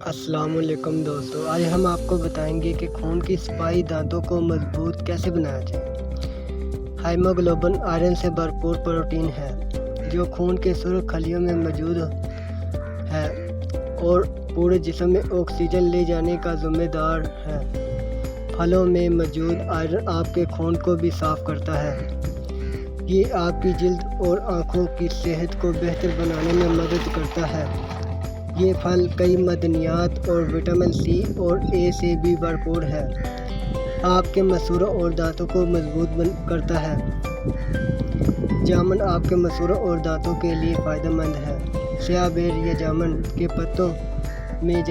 السلام علیکم دوستو، آج ہم آپ کو بتائیں گے کہ خون کی صفائی دانتوں کو مضبوط کیسے بنایا جائے۔ ہیموگلوبن آئرن سے بھرپور پروٹین ہے جو خون کے سرخ خلیوں میں موجود ہے اور پورے جسم میں آکسیجن لے جانے کا ذمہ دار ہے۔ پھلوں میں موجود آئرن آپ کے خون کو بھی صاف کرتا ہے۔ یہ آپ کی جلد اور آنکھوں کی صحت کو بہتر بنانے میں مدد کرتا ہے۔ یہ پھل کئی معدنیات اور وٹامن سی اور اے سے بھی بھرپور ہے۔ آپ کے مسوڑوں اور دانتوں کو مضبوط کرتا ہے۔ جامن آپ کے مسوڑوں اور دانتوں کے لیے فائدہ مند ہے۔ سیاہ بیر یا جامن کے پتوں میں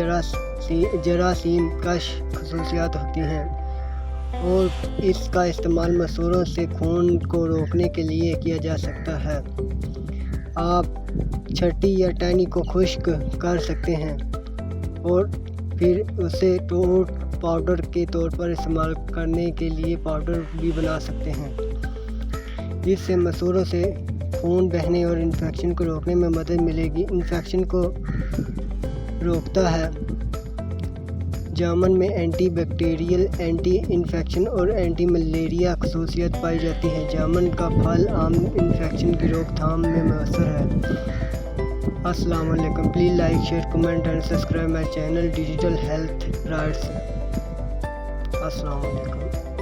جراثیم کش خصوصیات ہوتی ہیں اور اس کا استعمال مسوڑوں سے خون کو روکنے کے لیے کیا جا سکتا ہے۔ آپ چھٹی یا ٹہنی کو خشک کر سکتے ہیں اور پھر اسے ٹوٹ پاؤڈر کے طور پر استعمال کرنے کے لیے پاؤڈر بھی بنا سکتے ہیں۔ اس سے مسوڑوں سے خون بہنے اور انفیکشن کو روکنے میں مدد ملے گی۔ انفیکشن کو روکتا ہے۔ جامن میں اینٹی بیکٹیریل، اینٹی انفیکشن اور اینٹی ملیریا خصوصیات پائی جاتی ہیں۔ جامن کا پھل عام انفیکشن کی روک تھام میں مؤثر ہے۔ السلام علیکم، please like, share, comment and subscribe my channel digital health rights. السلام علیکم۔